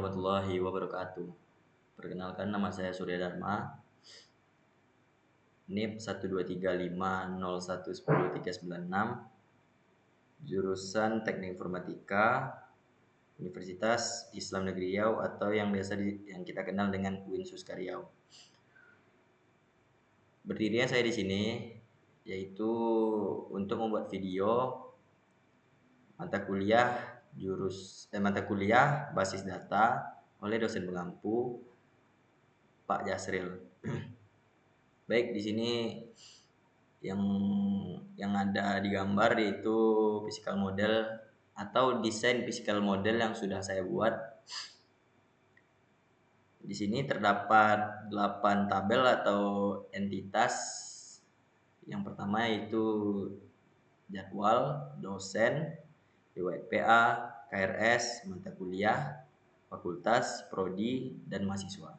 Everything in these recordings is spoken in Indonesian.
warahmatullahi wabarakatuh. Perkenalkan, nama saya Surya Dharma, NIP 12350110396, jurusan Teknik Informatika, Universitas Islam Negeri Riau atau yang yang kita kenal dengan UIN Suska Riau. Berdirinya saya di sini yaitu untuk membuat video mata kuliah basis data oleh dosen pengampu Pak Jasril. Baik, di sini yang ada di gambar yaitu physical model atau desain physical model yang sudah saya buat. Di sini terdapat 8 tabel atau entitas. Yang pertama yaitu jadwal, dosen, riwayat PA, KRS, mata kuliah, fakultas, prodi, dan mahasiswa.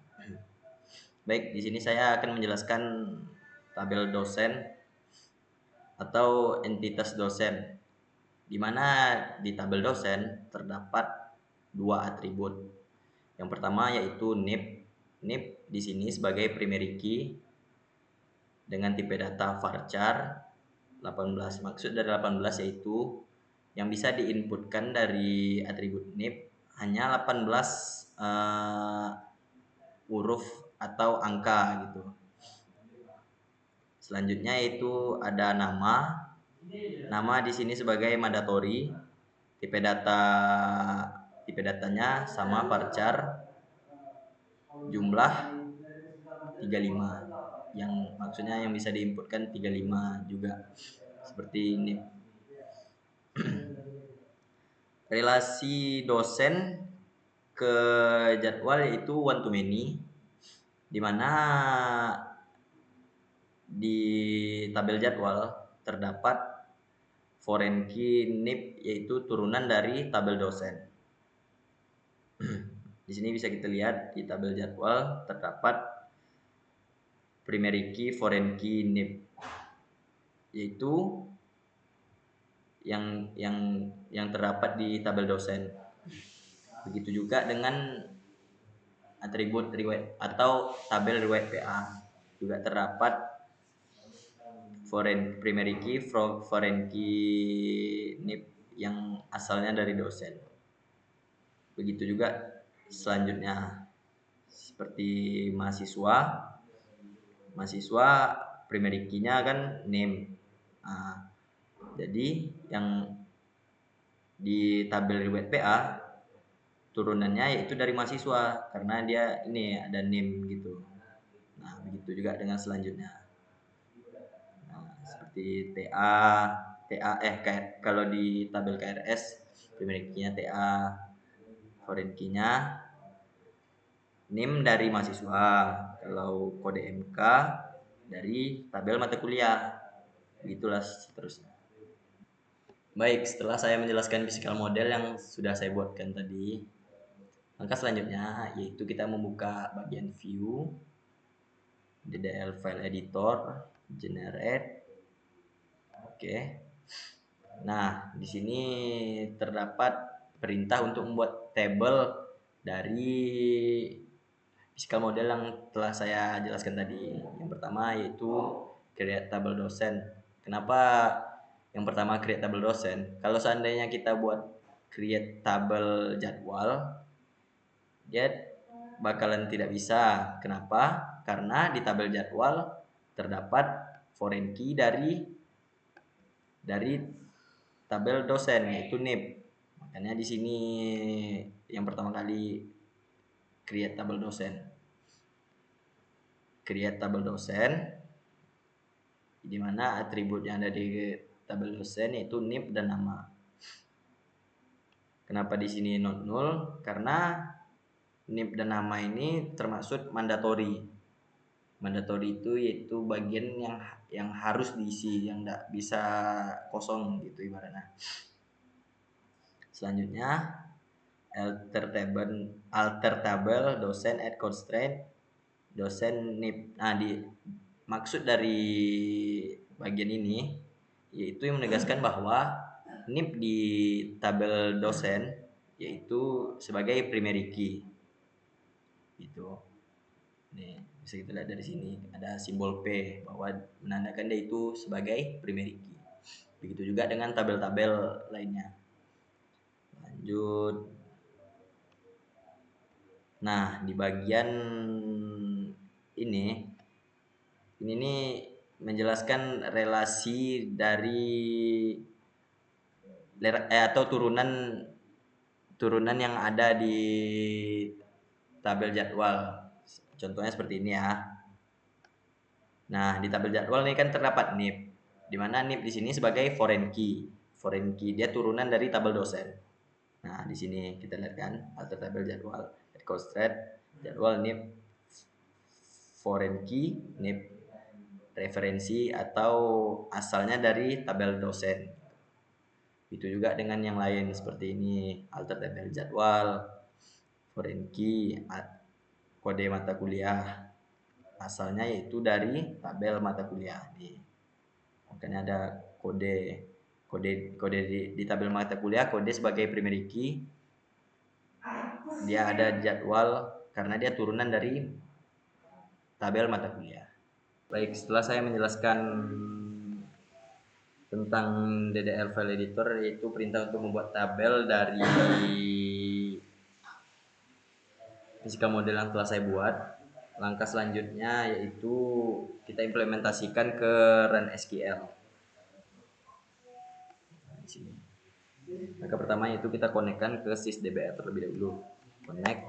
Baik, di sini saya akan menjelaskan tabel dosen atau entitas dosen, di mana di tabel dosen terdapat 2 atribut. Yang pertama yaitu NIP. NIP di sini sebagai primary key dengan tipe data varchar 18. Maksud dari 18 yaitu yang bisa diinputkan dari atribut NIP hanya 18 huruf atau angka gitu. Selanjutnya yaitu ada nama. Nama di sini sebagai mandatory. Tipe datanya sama varchar. Jumlah 35. Yang maksudnya yang bisa diinputkan 35 juga. Seperti ini. Relasi dosen ke jadwal yaitu one to many, di mana di tabel jadwal terdapat foreign key NIP yaitu turunan dari tabel dosen. Di sini bisa kita lihat di tabel jadwal terdapat primary key, foreign key, NIP yaitu yang terdapat di tabel dosen. Begitu juga dengan atribut riwayat atau tabel riwayat PA juga terdapat primary key, foreign key, NIP yang asalnya dari dosen. Begitu juga selanjutnya seperti mahasiswa primary key-nya kan name. Jadi yang di tabel riwayat PA turunannya yaitu dari mahasiswa karena dia ini ada name gitu. Nah, begitu juga dengan selanjutnya. Nah, seperti kalau di tabel KRS primary key-nya TA, foreign key-nya NIM dari mahasiswa. Kalau kode MK dari tabel mata kuliah. Begitulah seterusnya. Baik, setelah saya menjelaskan physical model yang sudah saya buatkan tadi, maka selanjutnya yaitu kita membuka bagian view, DDL file editor, generate. Oke. Nah, di sini terdapat perintah untuk membuat table dari physical model yang telah saya jelaskan tadi. Yang pertama yaitu create table dosen. Kenapa yang pertama create table dosen? Kalau seandainya kita buat create table jadwal, dia bakalan tidak bisa. Kenapa? Karena di tabel jadwal terdapat foreign key dari tabel dosen yaitu NIP. Makanya di sini yang pertama kali create tabel dosen. Create tabel dosen di mana atribut yang ada di tabel dosen yaitu NIP dan nama. Kenapa di sini not null? Karena NIP dan nama ini termasuk mandatory. Mandatory itu yaitu bagian yang harus diisi, yang tidak bisa kosong gitu ibaratnya. Selanjutnya alter table dosen add constraint dosen NIP. Nah, maksud dari bagian ini yaitu yang menegaskan bahwa NIP di tabel dosen yaitu sebagai primary key. Gitu. Nih, bisa kita lihat dari sini ada simbol P bahwa menandakan dia itu sebagai primary key. Begitu juga dengan tabel-tabel lainnya. Lanjut. Nah, di bagian ini nih menjelaskan relasi dari atau turunan yang ada di tabel jadwal. Contohnya seperti ini ya. Nah, di tabel jadwal ini kan terdapat NIP, di mana NIP di sini sebagai foreign key. Foreign key dia turunan dari tabel dosen. Nah, di sini kita lihat kan alter tabel jadwal, record thread, jadwal NIP foreign key, NIP referensi atau asalnya dari tabel dosen. Itu juga dengan yang lain seperti ini, alter tabel jadwal, foreign key, kode mata kuliah. Asalnya yaitu dari tabel mata kuliah. Makanya ada kode di tabel mata kuliah, kode sebagai primary key. Dia ada jadwal karena dia turunan dari tabel mata kuliah. Baik, setelah saya menjelaskan tentang DDL file editor, yaitu perintah untuk membuat tabel dari fisika model yang telah saya buat. Langkah selanjutnya yaitu kita implementasikan ke run SQL. Di sini. Langkah pertama yaitu kita konekkan ke sysdba terlebih dahulu. Connect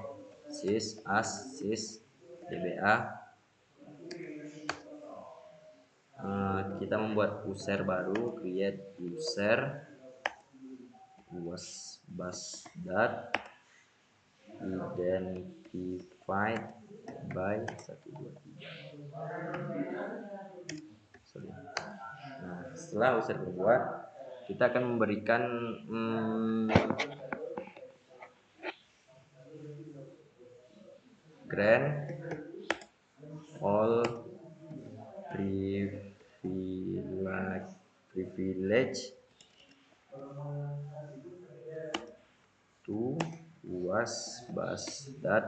sys as sys dba. Kita membuat user baru, create user was bus dot identified by 1 2 3. Nah, setelah user terbuat, kita akan memberikan grant all privilege to was bus dat.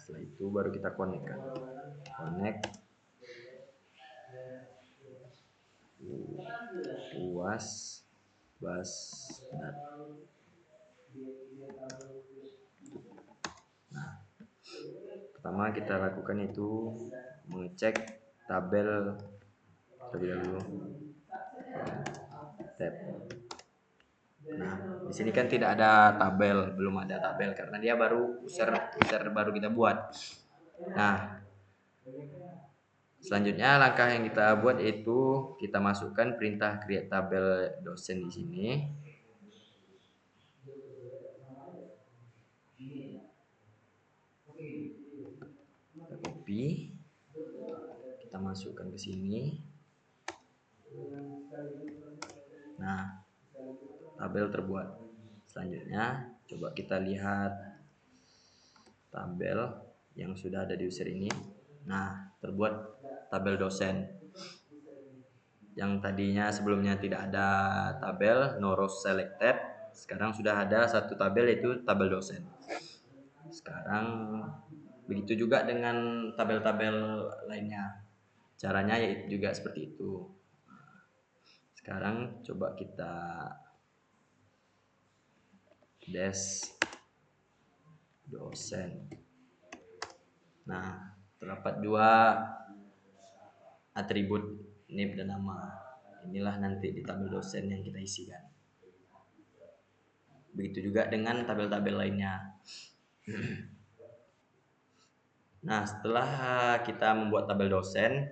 Setelah itu baru kita connect was bus dat. Nah, pertama kita lakukan itu mengecek tabel terlebih dahulu. Tab. Nah, di sini kan tidak ada tabel, belum ada tabel karena dia baru user baru kita buat. Nah, selanjutnya langkah yang kita buat itu kita masukkan perintah create tabel dosen di sini. Kita copy, kita masukkan ke sini. Nah, tabel terbuat. Selanjutnya coba kita lihat tabel yang sudah ada di user ini. Nah, terbuat tabel dosen. Yang tadinya sebelumnya tidak ada tabel, no rows selected, sekarang sudah ada satu tabel yaitu tabel dosen. Sekarang begitu juga dengan tabel-tabel lainnya. Caranya juga seperti itu. Sekarang coba kita dash dosen. Nah, terdapat dua atribut name dan nama. Inilah nanti di tabel dosen yang kita isikan. Begitu juga dengan tabel-tabel lainnya. Nah, setelah kita membuat tabel dosen,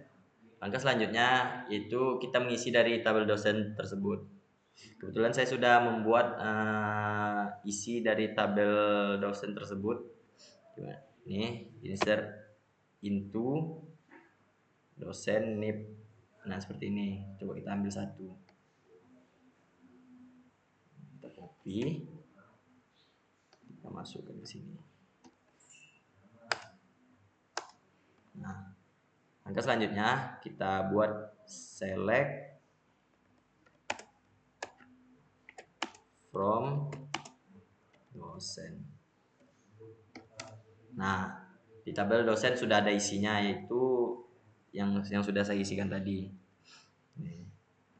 langkah selanjutnya yaitu kita mengisi dari tabel dosen tersebut. Kebetulan saya sudah membuat isi dari tabel dosen tersebut. Ini insert into dosen nip. Nah, seperti ini. Coba kita ambil satu. Kita copy. Kita masukkan ke sini. Nah, langkah selanjutnya kita buat select from dosen. Nah, di tabel dosen sudah ada isinya, yaitu yang sudah saya isikan tadi.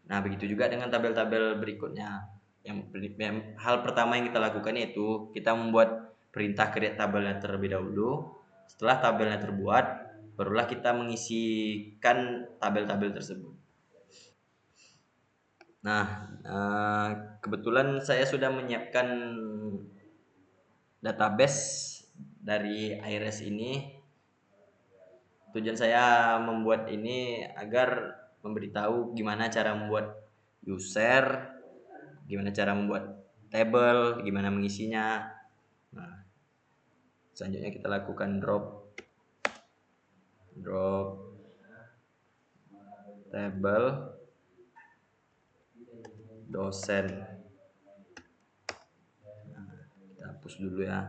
Nah, begitu juga dengan tabel-tabel berikutnya. Hal pertama yang kita lakukan yaitu kita membuat perintah create tabelnya terlebih dahulu. Setelah tabelnya terbuat, barulah kita mengisikan tabel-tabel tersebut. Nah, kebetulan saya sudah menyiapkan database dari IRS ini. Tujuan saya membuat ini agar memberitahu gimana cara membuat user, gimana cara membuat table, gimana mengisinya. Nah, selanjutnya kita lakukan drop table dosen. Nah, kita hapus dulu ya.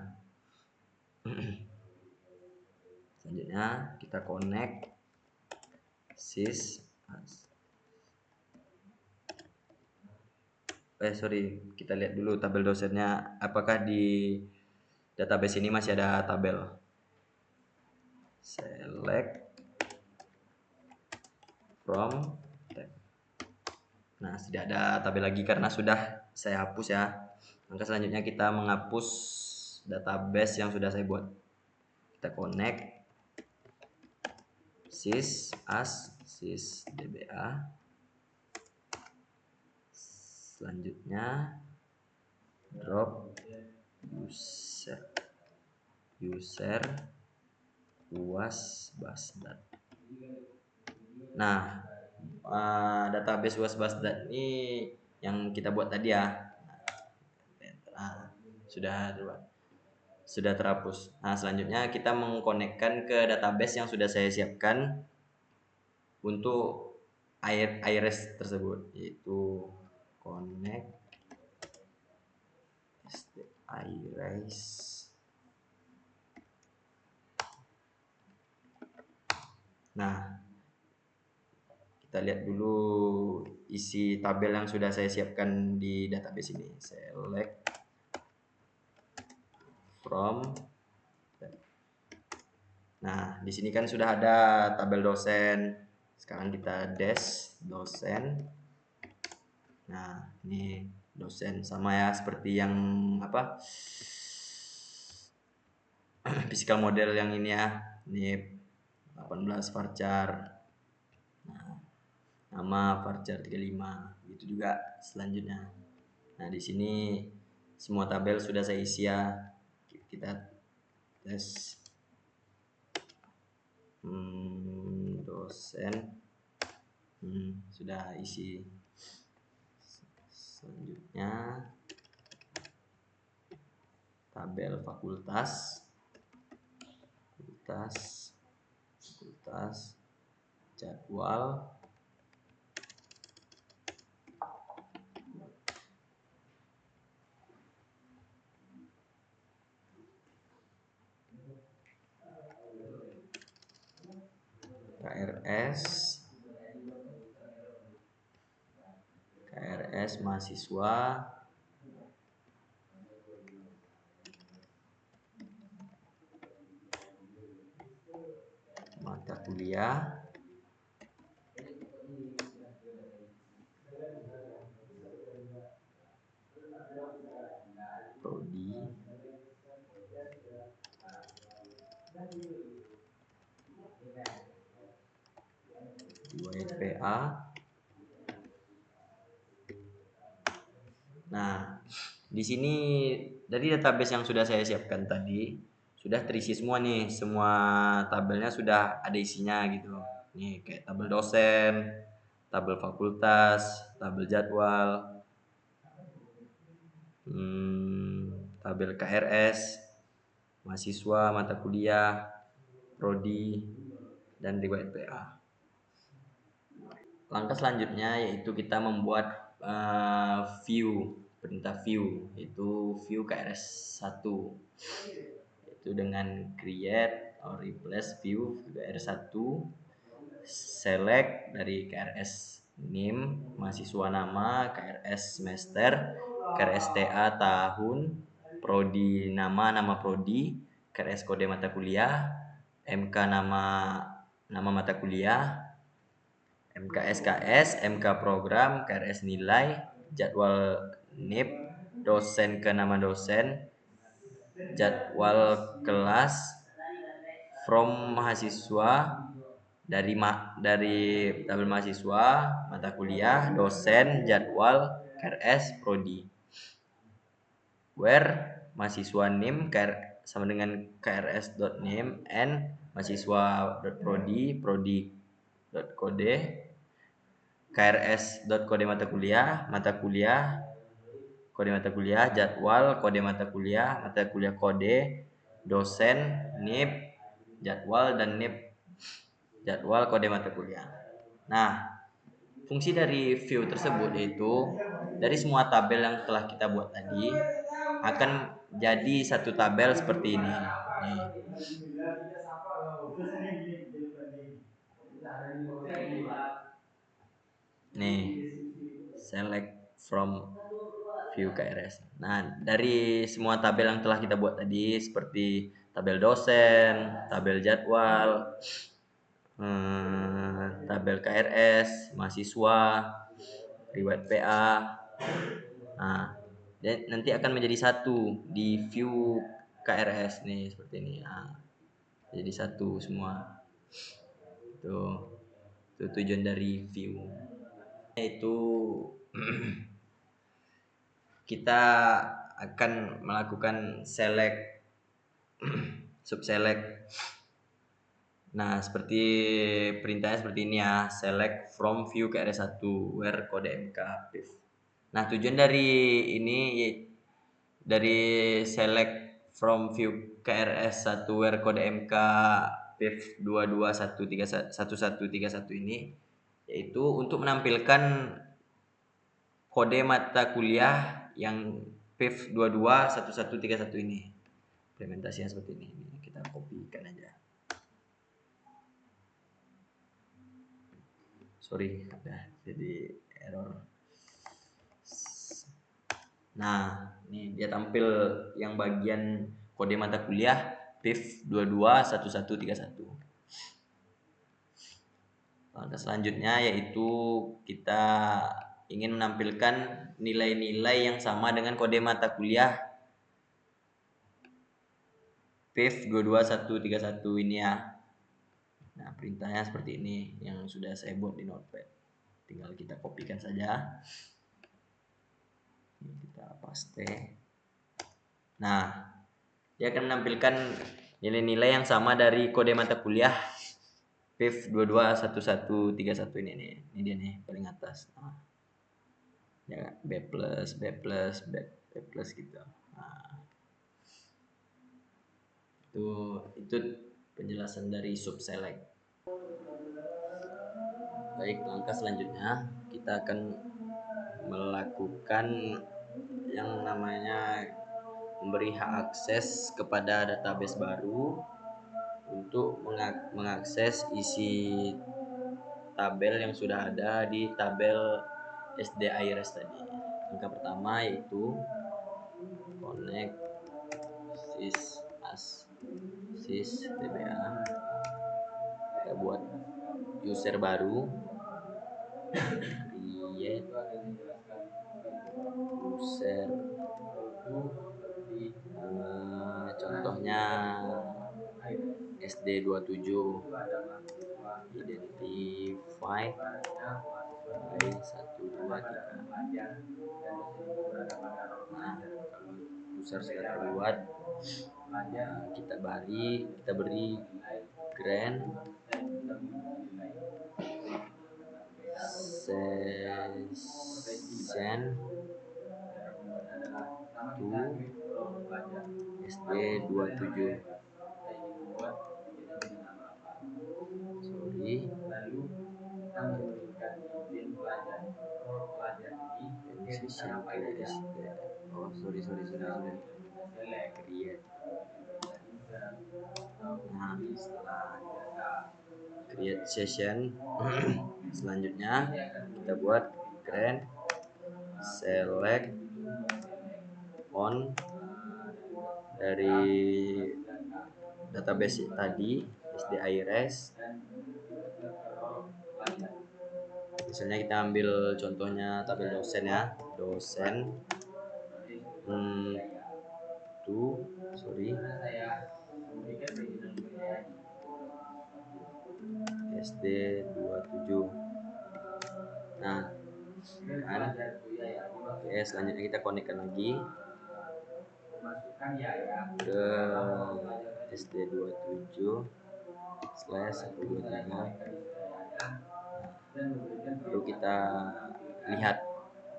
Selanjutnya kita connect sys kita lihat dulu tabel dosennya apakah di database ini masih ada tabel. Select from tab. Nah, tidak ada tabel lagi karena sudah saya hapus ya. Maka selanjutnya kita menghapus database yang sudah saya buat. Kita connect sys dba. Selanjutnya drop user UAS Basdat. Nah, database UAS Basdat ini yang kita buat tadi ya. Nah, sudah terhapus. Nah, selanjutnya kita mengkonekkan ke database yang sudah saya siapkan untuk IRS tersebut, yaitu connect IRS. Nah, kita lihat dulu isi tabel yang sudah saya siapkan di database ini. Select from. Nah, di sini kan sudah ada tabel dosen. Sekarang kita dash dosen. Nah, ini dosen sama ya seperti yang apa? Physical model yang ini ya. Ini 18 varchar. Nah, nama varchar 35. Itu juga selanjutnya. Nah, di sini semua tabel sudah saya isi ya. Kita tes dosen sudah isi. Selanjutnya tabel fakultas jadwal KRS mahasiswa mata kuliah prodi WPA. Nah, di sini dari database yang sudah saya siapkan tadi sudah terisi semua nih, semua tabelnya sudah ada isinya gitu. Nih kayak tabel dosen, tabel fakultas, tabel jadwal, tabel KRS, mahasiswa, mata kuliah, prodi, dan riwayat PA. Langkah selanjutnya yaitu kita membuat perintah view, yaitu view KRS 1, yaitu dengan create or replace view KRS 1, select dari KRS name mahasiswa nama, KRS semester, KRS TA tahun, prodi nama prodi, KRS kode mata kuliah, MK nama mata kuliah, MK SKS, MK program, KRS nilai, jadwal NIP, dosen ke nama dosen, jadwal kelas, from mahasiswa, dari tabel mahasiswa, mata kuliah, dosen, jadwal, KRS, prodi. Where mahasiswa NIM sama dengan krs.nim and mahasiswa.prodi, prodi.kode, krs.kode mata kuliah, kode mata kuliah, jadwal, kode mata kuliah kode, dosen, NIP, jadwal, dan NIP, jadwal, kode mata kuliah. Nah, fungsi dari view tersebut yaitu dari semua tabel yang telah kita buat tadi akan jadi satu tabel seperti ini. Nih, select from view KRS. Nah, dari semua tabel yang telah kita buat tadi seperti tabel dosen, tabel jadwal, tabel KRS, mahasiswa, riwayat PA. Nah, nanti akan menjadi satu di view KRS nih seperti ini. Nah, jadi satu semua. Itu tujuan dari view. Itu kita akan melakukan select subselect. Nah, seperti perintahnya seperti ini ya, select from view KRS1 where kode MK PIV. Nah, tujuan dari ini dari select from view KRS1 where kode MK PIV 221131 ini yaitu untuk menampilkan kode mata kuliah yang PIV 221131 ini. Implementasinya seperti ini. Kita copykan aja. Sorry, jadi error. Nah, ini dia tampil yang bagian kode mata kuliah PIV 221131. Langkah selanjutnya yaitu kita ingin menampilkan nilai-nilai yang sama dengan kode mata kuliah PIV 22131 ini ya. Nah, perintahnya seperti ini yang sudah saya buat di notepad. Tinggal kita kopikan saja. Ini kita paste. Nah, dia akan menampilkan nilai-nilai yang sama dari kode mata kuliah PIV 221131 ini nih. Ini dia nih paling atas. Nah, ya B+ gitu. Nah, itu penjelasan dari subselect. Baik, langkah selanjutnya kita akan melakukan yang namanya memberi hak akses kepada database baru untuk mengakses isi tabel yang sudah ada di tabel SD IRS tadi. Langkah pertama yaitu connect sysdba. Kita buat user baru, create user, contohnya SD27, identify mulai 1, 2, 3. Nah, kalau user sudah terbuat, kita beri grant session to SD27. Session ke SD. Oh, sorry. Create. Nah, setelah create session, selanjutnya kita buat grant select on dari database tadi SD IRS. Misalnya kita ambil contohnya tabel dosen ya, dosen sorry SD 27. Nah kan, oke, selanjutnya kita konekkan lagi ke SD 27 slash 123. Lalu kita lihat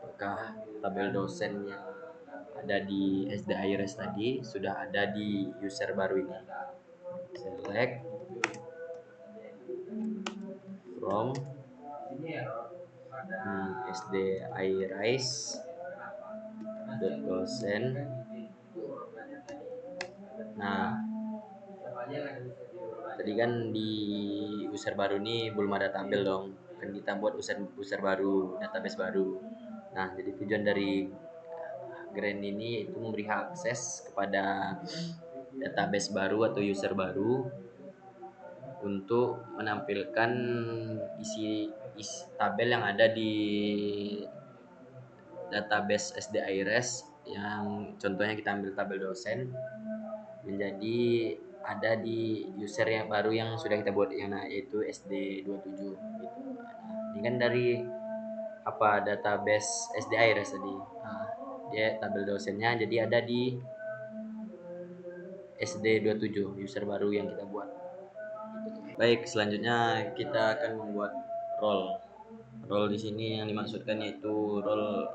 apakah tabel dosen yang ada di SD IRS tadi sudah ada di user baru ini. Select from SD IRS dosen. Nah, tadi kan di user baru ini belum ada tabel dong, kan kita buat user baru, database baru. Nah, jadi tujuan dari Grand ini itu memberi akses kepada database baru atau user baru untuk menampilkan isi tabel yang ada di database SD IRS, yang contohnya kita ambil tabel dosen, menjadi ada di user yang baru yang sudah kita buat, yang yaitu SD 27 gitu. Nah, ini kan dari database SD IRS tadi. Nah, dia tabel dosennya jadi ada di SD 27 user baru yang kita buat. Baik, selanjutnya kita akan membuat role. Role di sini yang dimaksudkan yaitu role,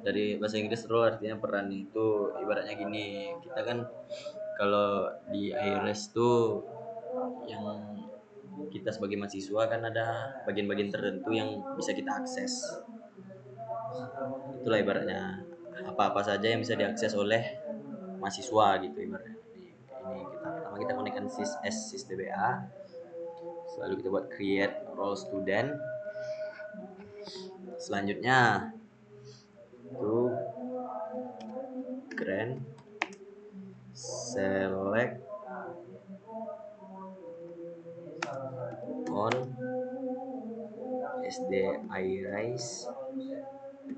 dari bahasa Inggris role artinya peran. Itu ibaratnya gini, kita kan kalau di IRS tuh yang kita sebagai mahasiswa kan ada bagian-bagian tertentu yang bisa kita akses. Itulah ibaratnya apa-apa saja yang bisa diakses oleh mahasiswa gitu ibaratnya. Ini pertama kita konekkan sysdba, lalu kita buat create role student. Selanjutnya itu Grand select on SD IRISE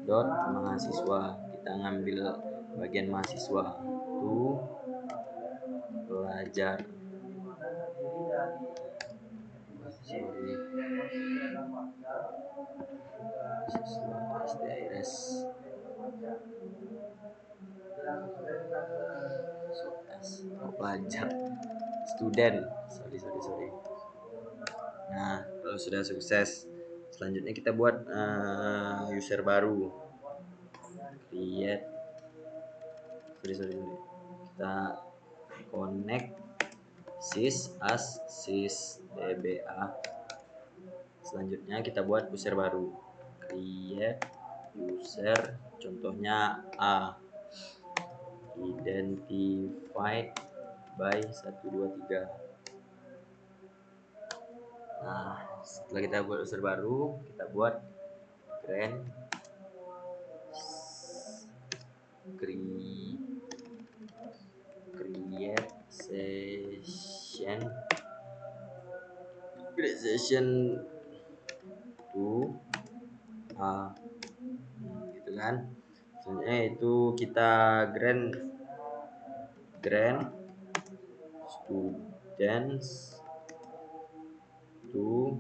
dot mahasiswa. Kita ngambil bagian mahasiswa itu pelajar. Siswa SD IRISE pelajar, student, sorry. Nah, kalau sudah sukses, selanjutnya kita buat user baru, create, sorry. Kita connect sysdba. Selanjutnya kita buat user baru, create user, contohnya A, identified by 123. Nah, setelah kita buat user baru, kita buat grand create session to gitu kan. Selanjutnya itu kita grand students to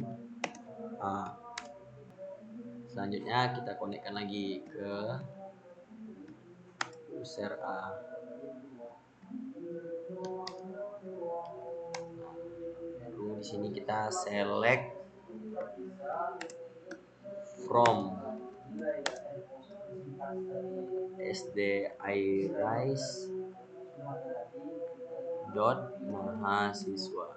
selanjutnya kita konekkan lagi ke user A. Lalu di sini kita select from SD IRISE dot mahasiswa.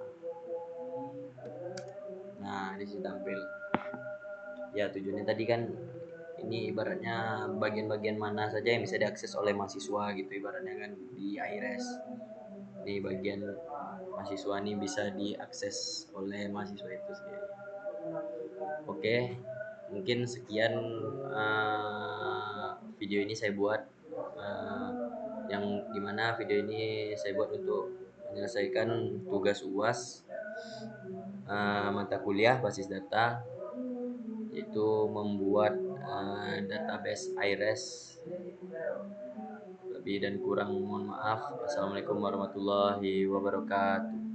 Nah, di sini tampil. Ya, tujuannya tadi kan ini ibaratnya bagian-bagian mana saja yang bisa diakses oleh mahasiswa gitu ibaratnya kan di IRS. Ini bagian mahasiswa ini bisa diakses oleh mahasiswa itu sendiri. Oke, mungkin sekian video ini saya buat, yang dimana video ini saya buat untuk menyelesaikan tugas UAS mata kuliah basis data, yaitu membuat database IRES. Lebih dan kurang mohon maaf. Assalamualaikum warahmatullahi wabarakatuh.